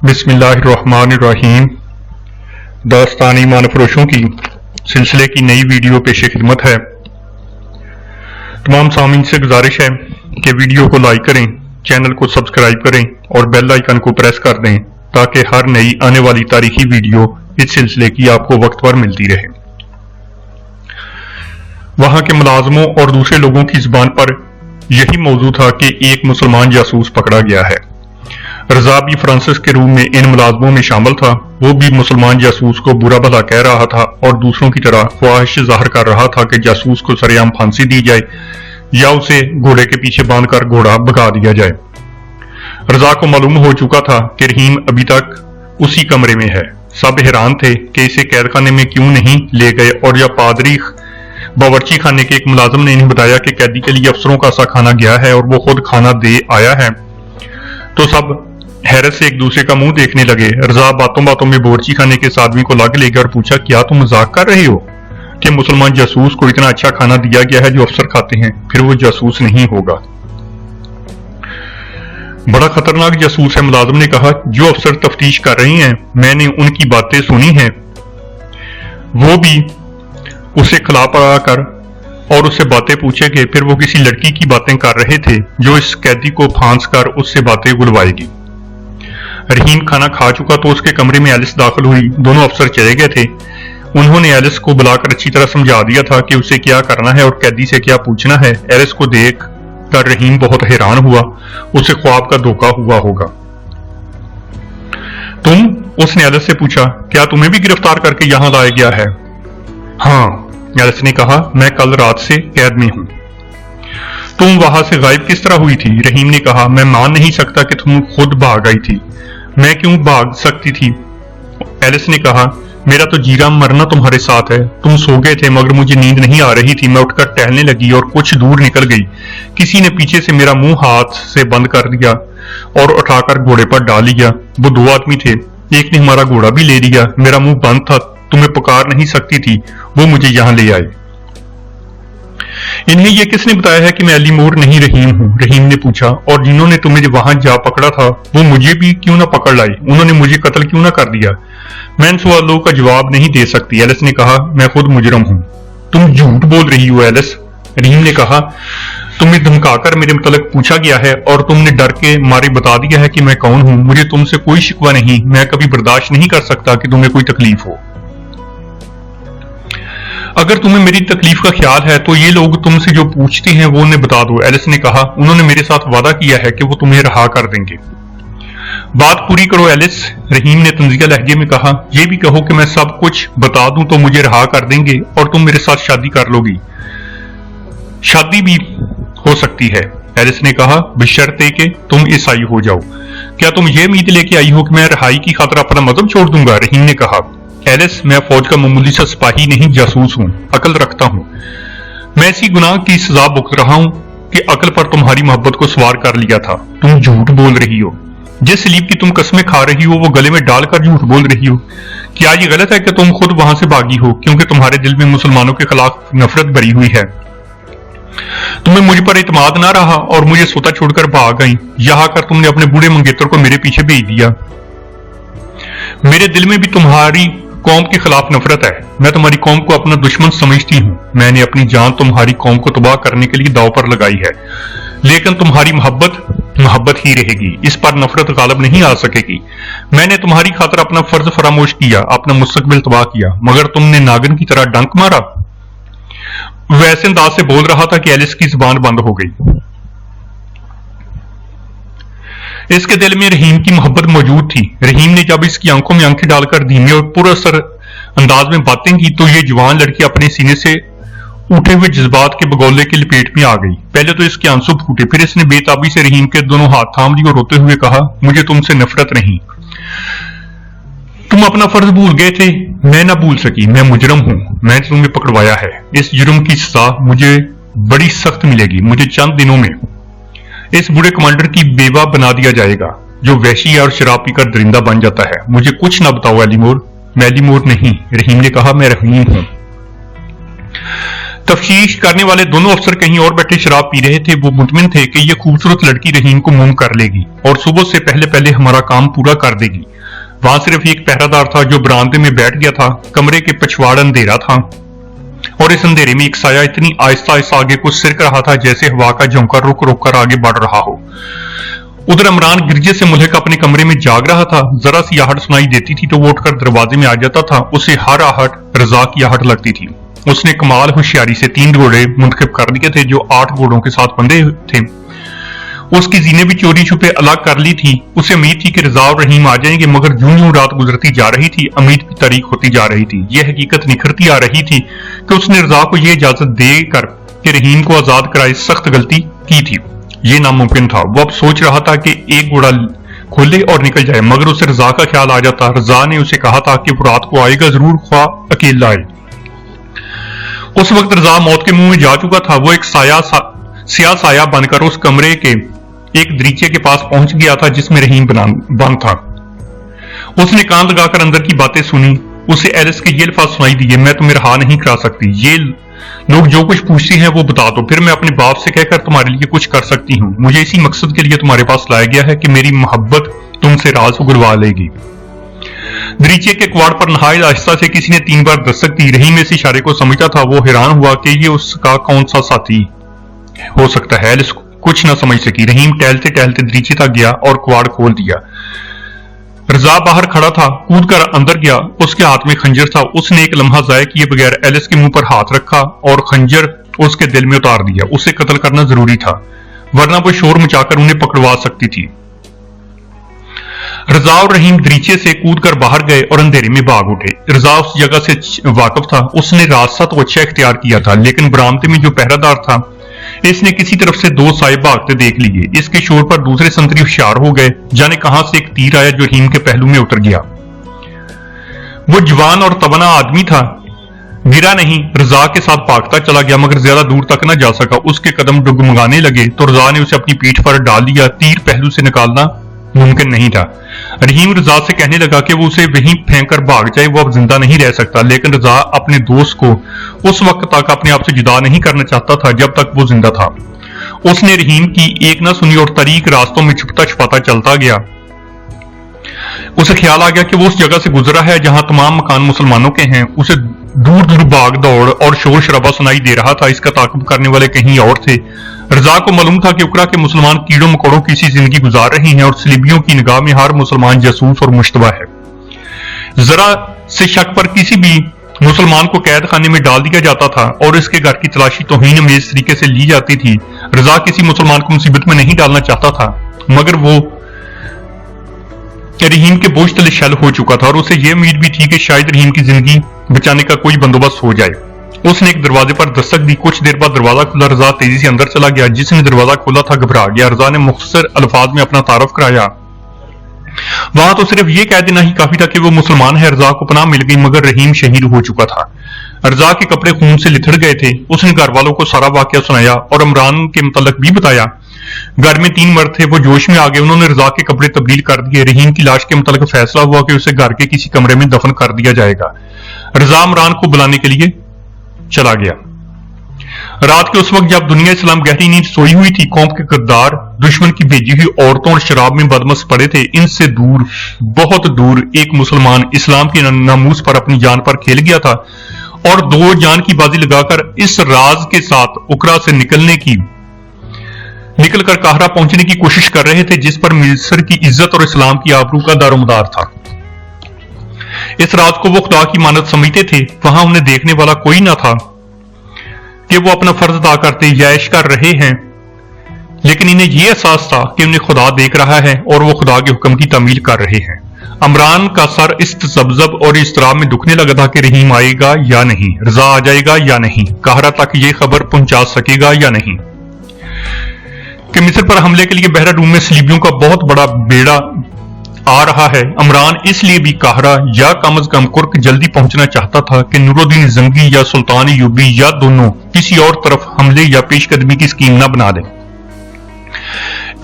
बिस्मिल्लाहिर्रहमानिर्रहीम। दास्तान ईमान फरोशों की सिलसिले की नई वीडियो पेश खिदमत है। तमाम सामीन से गुजारिश है कि वीडियो को लाइक करें, चैनल को सब्सक्राइब करें और बेल आइकन को प्रेस कर दें ताकि हर नई आने वाली तारीखी वीडियो इस सिलसिले की आपको वक्त पर मिलती रहे। वहां के मुलाजमों और दूसरे लोगों की जुबान पर यही मौजू था कि एक मुसलमान जासूस पकड़ा गया है। रजा भी फ्रांसिस के रूम में इन मुलाजमों में शामिल था। वो भी मुसलमान जासूस को बुरा भला कह रहा था और दूसरों की तरह ख्वाहिश जाहिर कर रहा था कि जासूस को सरेआम फांसी दी जाए या उसे घोड़े के पीछे बांधकर घोड़ा भगा दिया जाए। रजा को मालूम हो चुका था कि रहीम अभी तक उसी कमरे में है। सब हैरान थे कि इसे कैद खाने में क्यों नहीं ले गए, और या पादरी बावर्ची खाने के एक मुलाजिम ने इन्हें बताया कि कैदी के लिए अफसरों का सा खाना गया है और वो खुद खाना दे आया है, तो सब हैरत से एक दूसरे का मुंह देखने लगे। रजा बातों बातों में बावर्ची खाने के आदमी को लाग ले गया और पूछा, क्या तुम मजाक कर रहे हो कि मुसलमान जासूस को इतना अच्छा खाना दिया गया है जो अफसर खाते हैं, फिर वो जासूस नहीं होगा। बड़ा खतरनाक जासूस है, मुलाजिम ने कहा। जो अफसर तफ्तीश कर रहे हैं, मैंने उनकी बातें सुनी हैं। वो भी उसे खिला पड़ा कर और उससे बातें पूछेंगे, फिर वो किसी लड़की की बातें कर रहे थे जो इस कैदी को फांस कर उससे बातें गुलवाएगी। रहीम खाना खा चुका तो उसके कमरे में एलिस दाखिल हुई। दोनों अफसर चले गए थे। उन्होंने एलिस को बुलाकर अच्छी तरह समझा दिया था कि उसे क्या करना है और कैदी से क्या पूछना है। एलिस को देख कर रहीम बहुत हैरान हुआ। उसे ख्वाब का धोखा हुआ होगा। उसने एलिस से पूछा, क्या तुम्हें भी गिरफ्तार करके यहां लाया गया है? हाँ, एलिस ने कहा, मैं कल रात से कैद में हूं। तुम वहां से गायब किस तरह हुई थी? रहीम ने कहा, मैं मान नहीं सकता कि तुम खुद भाग आई थी। मैं क्यों भाग सकती थी? एलिस ने कहा, मेरा तो जीरा मरना तुम्हारे साथ है। तुम सो गए थे मगर मुझे नींद नहीं आ रही थी। मैं उठकर टहलने लगी और कुछ दूर निकल गई। किसी ने पीछे से मेरा मुंह हाथ से बंद कर दिया और उठाकर घोड़े पर डाल लिया। वो दो आदमी थे, एक ने हमारा घोड़ा भी ले लिया। मेरा मुंह बंद था, तुम्हें पुकार नहीं सकती थी। वो मुझे यहां ले आए। इन्हें यह किसने बताया है कि मैं अली मोर नहीं रहीम हूं? रहीम ने पूछा। और जिन्होंने तुम्हें वहां जा पकड़ा था वो मुझे भी क्यों ना पकड़ लाए? उन्होंने मुझे कत्ल क्यों ना कर दिया? मैं इन सवालों का जवाब नहीं दे सकती। एलिस ने कहा, मैं खुद मुजरम हूं। तुम झूठ बोल रही हो एलिस। रहीम ने कहा, तुम्हें धमकाकर मेरे मुतल्लिक पूछा गया है और तुमने डर के मारे बता दिया है कि मैं कौन हूं। मुझे तुमसे कोई शिकवा नहीं। मैं कभी बर्दाश्त नहीं कर सकता कि तुम्हें कोई तकलीफ हो। अगर तुम्हें मेरी तकलीफ का ख्याल है तो ये लोग तुमसे जो पूछते हैं वो उन्हें बता दो। एलिस ने कहा, उन्होंने मेरे साथ वादा किया है कि वो तुम्हें रहा कर देंगे। बात पूरी करो एलिस, रहीम ने तंजिया लहजे में कहा। ये भी कहो कि मैं सब कुछ बता दूं तो मुझे रहा कर देंगे और तुम मेरे साथ शादी कर लोगी। शादी भी हो सकती है, एलिस ने कहा, बशर्ते कि तुम ईसाई हो जाओ। क्या तुम ये उम्मीद लेके आई हो कि मैं रिहाई की खातिर अपना मजहब छोड़ दूंगा? रहीम ने कहा, एलिस, मैं फौज का मामूली सा सिपाही नहीं, जासूस हूं, अकल रखता हूं। मैं इसी गुनाह की सजा भुगत रहा हूं कि अकल पर तुम्हारी मोहब्बत को सवार कर लिया था। तुम झूठ बोल रही हो। जिस सलीब की तुम कस्में खा रही हो वो गले में डालकर झूठ बोल रही हो। क्या ये गलत है कि तुम खुद वहां से भागी हो क्योंकि तुम्हारे दिल में मुसलमानों के खिलाफ नफरत भरी हुई है? तुम्हें मुझ पर इत्मीनाद ना रहा और मुझे सोता छोड़कर भाग गई। यहां आकर तुमने अपने बूढ़े मंगेतर को मेरे पीछे भेज दिया। मेरे दिल में भी तुम्हारी कौम के खिलाफ नफरत है। मैं तुम्हारी कौम को अपना दुश्मन समझती हूँ। मैंने अपनी जान तुम्हारी कौम को तबाह करने के लिए दांव पर लगाई है, लेकिन तुम्हारी मोहब्बत ही रहेगी। इस पर नफरत गालिब नहीं आ सकेगी। मैंने तुम्हारी खातिर अपना फर्ज फरामोश किया, अपना मुस्तकबिल तबाह किया, मगर तुमने नागिन की तरह डंक मारा। वैसे अंदाज से बोल रहा था कि एलिस की जुबान बंद हो गई। इसके दिल में रहीम की मोहब्बत मौजूद थी। रहीम ने जब इसकी आंखों में आंखें डालकर धीमे और पुरअसर अंदाज में बातें की तो ये जवान लड़की अपने सीने से उठे हुए जज्बात के बगौले की लपेट में आ गई। पहले तो इसके आंसू फूटे, फिर इसने बेताबी से रहीम के दोनों हाथ थाम लिए और रोते हुए कहा, मुझे तुमसे नफरत नहीं। तुम अपना फर्ज भूल गए थे, मैं ना भूल सकी। मैं मुजरम हूं, मैंने तुम्हें पकड़वाया है। इस जुर्म की सजा मुझे बड़ी सख्त मिलेगी। मुझे चंद दिनों में इस बूढ़े कमांडर की बेवा बना दिया जाएगा जो वहशी और शराब पीकर दरिंदा बन जाता है। मुझे कुछ ना बताओ एली मोर। मैं एली मोर नहीं, रहीम ने कहा, मैं रहीम हूं। तफ्तीश करने वाले दोनों अफसर कहीं और बैठे शराब पी रहे थे। वो मुतमिन थे कि ये खूबसूरत लड़की रहीम को मूम कर लेगी और सुबह से पहले पहले हमारा काम पूरा कर देगी। वहां सिर्फ एक पहरादार था जो बरामदे में बैठ गया था। कमरे के पछवाड़ अंधेरा था और इस अंधेरे में एक साया इतनी आहिस्ता आहिस्ता आगे कुछ सिरक रहा था जैसे हवा का झोंका रुक रुक कर आगे बढ़ रहा हो। उधर इमरान गिरजे से मुल्क अपने कमरे में जाग रहा था। जरा सी आहट सुनाई देती थी तो वो उठकर दरवाजे में आ जाता था। उसे हर आहट रजा की आहट लगती थी। उसने कमाल होशियारी से 3 घोड़े मुंतखब कर दिए थे जो 8 घोड़ों के साथ बंधे थे। उसकी जीने भी चोरी छुपे अलग कर ली थी। उसे उम्मीद थी कि रजा और रहीम आ जाएंगे, मगर यूं यूं रात गुजरती जा रही थी, उम्मीद भी तारीख होती जा रही थी। यह हकीकत निखरती आ रही थी कि उसने रजा को यह इजाजत देकर कि रहीम को आजाद कराए सख्त गलती की थी। ये नामुमकिन था। वो अब सोच रहा था कि एक घोड़ा खोले और निकल जाए, मगर उसे रजा का ख्याल आ जाता। रजा ने उसे कहा था कि वो रात को आएगा जरूर, ख्वाह अकेला आए। उस वक्त रजा मौत के मुंह में जा चुका था। वो एक स्याह साया बनकर उस कमरे के एक दरीचे के पास पहुंच गया था जिसमें रहीम बंद था। उसने कान लगाकर अंदर की बातें सुनी। उसे एलिस के ये अल्फाज सुनाई दिए, मैं तुम्हें रहा नहीं करा सकती। ये लोग जो कुछ पूछती हैं वो बता दो, फिर मैं अपने बाप से कहकर तुम्हारे लिए कुछ कर सकती हूँ। मुझे इसी मकसद के लिए तुम्हारे पास लाया गया है कि मेरी मोहब्बत तुमसे राज उगलवा लेगी। दरीचे के क्वाड़ पर नहायत आहिस्ता से किसी ने 3 बार दस्तक दी। रहीम इस इशारे को समझता था। वो हैरान हुआ कि ये उसका कौन सा साथी हो सकता है। एलिस कुछ न समझ सकी। रहीम टहलते टहलते दरीचे तक गया और क्वाड़ खोल दिया। रजा बाहर खड़ा था, कूद कर अंदर गया। उसके हाथ में खंजर था। उसने एक लम्हा जाया किए बगैर एलिस के मुंह पर हाथ रखा और खंजर उसके दिल में उतार दिया। उसे कत्ल करना जरूरी था, वरना वो शोर मचाकर उन्हें पकड़वा सकती थी। रजा और रहीम दरीचे से कूदकर बाहर गए और अंधेरे में भाग उठे। रजा उस जगह से वाकिफ था। उसने रास्ता तो अच्छा इख्तियार किया था, लेकिन बरामदे में जो पहरादार था इसने किसी तरफ से 2 साए भागते देख लिए। इसके शोर पर दूसरे संतरी होशियार हो गए। जाने कहां से एक तीर आया जो रहीम के पहलू में उतर गया। वो जवान और तवाना आदमी था, गिरा नहीं, रजा के साथ भागता चला गया, मगर ज्यादा दूर तक न जा सका। उसके कदम डगमगाने लगे तो रजा ने उसे अपनी पीठ पर डाल लिया। तीर पहलू से निकालना मुमकिन नहीं था। रहीम रजा से कहने लगा कि वो उसे वहीं फेंक कर भाग जाए, वो अब जिंदा नहीं रह सकता। लेकिन रजा अपने दोस्त को उस वक्त तक अपने आप से जुदा नहीं करना चाहता था जब तक वो जिंदा था। उसने रहीम की एक न सुनी और तरीक रास्तों में छुपता छुपाता चलता गया। उसे ख्याल आ गया कि वो उस जगह से गुजरा है जहां तमाम मकान मुसलमानों के हैं। उसे दूर दूर भाग दौड़ और शोर शराबा सुनाई दे रहा था। इसका ताक़ुब करने वाले कहीं और थे। रजा को मालूम था कि उकरा के मुसलमान कीड़ों मकोड़ों की सी जिंदगी गुजार रहे हैं और सलीबियों की निगाह में हर मुसलमान जासूस और मुश्तबा है। जरा से शक पर किसी भी मुसलमान को कैद खाने में डाल दिया जाता था और इसके घर की तलाशी तौहीन अमेज तरीके से ली जाती थी। रजा किसी मुसलमान को मुसीबत में नहीं डालना चाहता था, मगर वो रहीम के बोझ तले शल हो चुका था और उसे यह उम्मीद भी थी कि शायद रहीम की जिंदगी बचाने का कोई बंदोबस्त हो जाए। उसने एक दरवाजे पर दस्तक दी। कुछ देर बाद दरवाजा खुला। रजा तेजी से अंदर चला गया। जिसने दरवाजा खोला था घबरा गया। रजा ने मुख्तसर अल्फाज में अपना तारफ कराया। वहां तो सिर्फ ये कह देना ही काफी था कि वो मुसलमान है। रजा को पनाह मिल गई, मगर रहीम शहीद हो चुका था। रजा के कपड़े खून से लिथड़ गए थे। उसने घर वालों को सारा वाकया सुनाया और इमरान के मुतल्लिक भी बताया। घर में 3 मर्द थे, वो जोश में आ गए। उन्होंने रजा के कपड़े तब्दील कर दिए। रहीम की लाश के मुतल्लिक फैसला हुआ कि उसे घर के किसी कमरे में दफन कर दिया जाएगा। रजा इमरान को बुलाने के लिए चला गया। रात के उस वक्त जब दुनिया इस्लाम गहरी नींद सोई हुई थी, कौम के गद्दार दुश्मन की भेजी हुई औरतों और शराब में बदमस्त पड़े थे। इनसे दूर, बहुत दूर एक मुसलमान इस्लाम की नामूस पर अपनी जान पर खेल गया था और 2 जान की बाजी लगाकर इस राज के साथ उकरा से निकलकर काहरा पहुंचने की कोशिश कर रहे थे, जिस पर मिस्र की इज्जत और इस्लाम की आबरू का दारोमदार था। इस रात को वो खुदा की मानत समझते थे। वहां उन्हें देखने वाला कोई ना था कि वो अपना फर्ज अदा करते याश कर रहे हैं, लेकिन इन्हें यह एहसास था कि उन्हें खुदा देख रहा है और वो खुदा के हुक्म की तामील कर रहे हैं। इमरान का सर इस तजब्जब और इस्तराब में दुखने लगा था कि रहीम आएगा या नहीं, रजा आ जाएगा या नहीं, काहरा तक ये खबर पहुंचा सकेगा या नहीं कि मिस्र पर हमले के लिए बहरा रूम में सलीबियों का बहुत बड़ा बेड़ा आ रहा है। इमरान इसलिए भी काहरा या कम अज कम कुर्क जल्दी पहुंचना चाहता था कि नूरुद्दीन जंगी या सुल्तान यूबी या दोनों किसी और तरफ हमले या पेशकदमी की स्कीम न बना दें।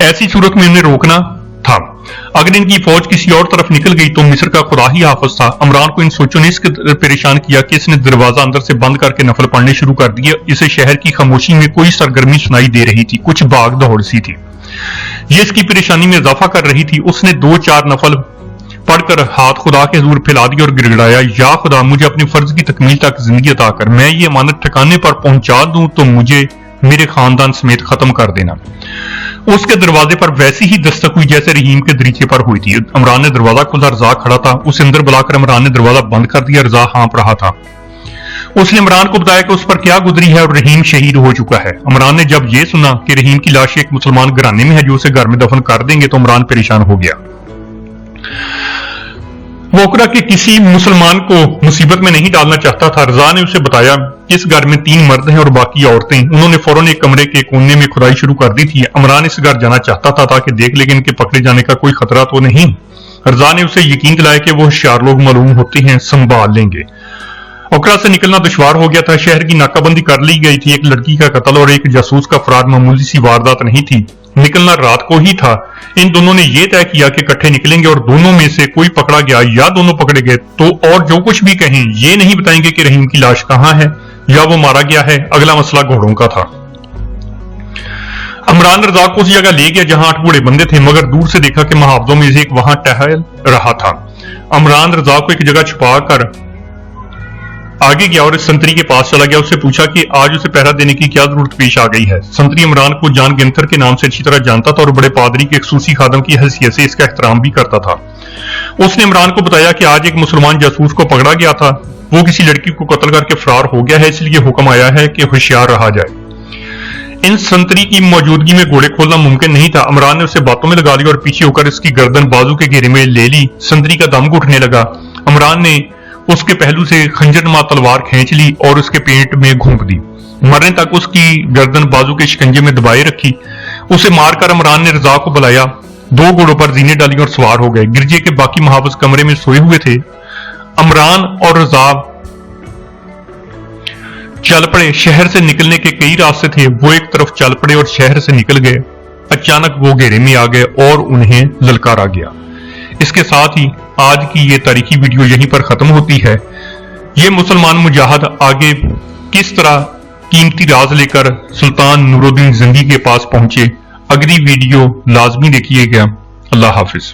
ऐसी सूरत में उन्हें रोकना था। अगर इनकी फौज किसी और तरफ निकल गई तो मिस्र का खुदा ही हाफिज था। इमरान को इन सोचों ने इस कदर परेशान किया कि इसने दरवाजा अंदर से बंद करके नफल पढ़ने शुरू कर दिए। इसे शहर की खामोशी में कोई सरगर्मी सुनाई दे रही थी, कुछ भाग दौड़ सी थी। ये इसकी परेशानी में इजाफा कर रही थी। उसने 2-4 नफल पढ़कर हाथ खुदा के हुजूर फैला दिया और गिड़गिड़ाया, या खुदा मुझे अपने फर्ज की तकमील तक जिंदगी अता कर। मैं ये अमानत ठिकाने पर पहुंचा दूं तो मुझे मेरे खानदान समेत खत्म कर देना। उसके दरवाजे पर वैसी ही दस्तक हुई जैसे रहीम के दरीचे पर हुई थी। इमरान ने दरवाजा खोला, रजा खड़ा था। उसे अंदर बुलाकर इमरान ने दरवाजा बंद कर दिया। रजा हाँप रहा था। उसने इमरान को बताया कि उस पर क्या गुजरी है और रहीम शहीद हो चुका है। इमरान ने जब यह सुना कि रहीम की लाश एक मुसलमान घराने में है जो उसे घर में दफन कर देंगे तो इमरान परेशान हो गया। वो ओकरा के किसी मुसलमान को मुसीबत में नहीं डालना चाहता था। रजा ने उसे बताया कि इस घर में 3 मर्द हैं और बाकी औरतें। उन्होंने फौरन एक कमरे के कोने में खुदाई शुरू कर दी थी। इमरान इस घर जाना चाहता था ताकि देख लेकिन इनके पकड़े जाने का कोई खतरा तो नहीं। रजा ने उसे यकीन दिलाया कि वो होशियार लोग मालूम होते हैं, संभाल लेंगे। ओकरा से निकलना दुश्वार हो गया था। शहर की नाकाबंदी कर ली गई थी। एक लड़की का कत्ल और एक जासूस का फरार मामूली सी वारदात नहीं थी। निकलना रात को ही था। इन दोनों ने यह तय किया कि इकट्ठे निकलेंगे और दोनों में से कोई पकड़ा गया या दोनों पकड़े गए तो और जो कुछ भी कहें ये नहीं बताएंगे कि रहीम की लाश कहां है या वो मारा गया है। अगला मसला घोड़ों का था। इमरान रजा को उस जगह ले गया जहां 8 बूढ़े बंदे थे, मगर दूर से देखा कि महावजों में से एक वहां टहल रहा था। इमरान रजा को एक जगह छुपा कर आगे गया और इस संतरी के पास चला गया। उससे पूछा कि आज उसे पहरा देने की क्या जरूरत पेश आ गई है। संतरी इमरान को जान गिनथर के नाम से अच्छी तरह जानता था और बड़े पादरी के खसूसी खादम की हैसियत से इसका एहतराम भी करता था। उसने इमरान को बताया कि आज एक मुसलमान जासूस को पकड़ा गया था। वो किसी लड़की को कत्ल करके फरार हो गया है, इसलिए हुक्म आया है कि होशियार रहा जाए। इन संतरी की मौजूदगी में घोड़े खोलना मुमकिन नहीं था। इमरान ने उसे बातों में लगा लिया और पीछे होकर इसकी गर्दन बाजू के घेरे में ले ली। संतरी का दम घुटने लगा। इमरान ने उसके पहलू से खंजरनुमा तलवार खींच ली और उसके पेट में घूंप दी। मरने तक उसकी गर्दन बाजू के शिकंजे में दबाए रखी। उसे मारकर इमरान ने रजा को बुलाया। 2 घोड़ों पर जीने डाली और सवार हो गए। गिरजे के बाकी महाफिज कमरे में सोए हुए थे। इमरान और रजा चल पड़े। शहर से निकलने के कई रास्ते थे। वो एक तरफ चल पड़े और शहर से निकल गए। अचानक वो घेरे में आ गए और उन्हें ललकारा गया। इसके साथ ही आज की ये तारीखी वीडियो यहीं पर खत्म होती है। ये मुसलमान मुजाहिद आगे किस तरह कीमती राज लेकर सुल्तान नूरुद्दीन ज़ंगी के पास पहुंचे, अगली वीडियो लाजमी देखिएगा। अल्लाह हाफिज।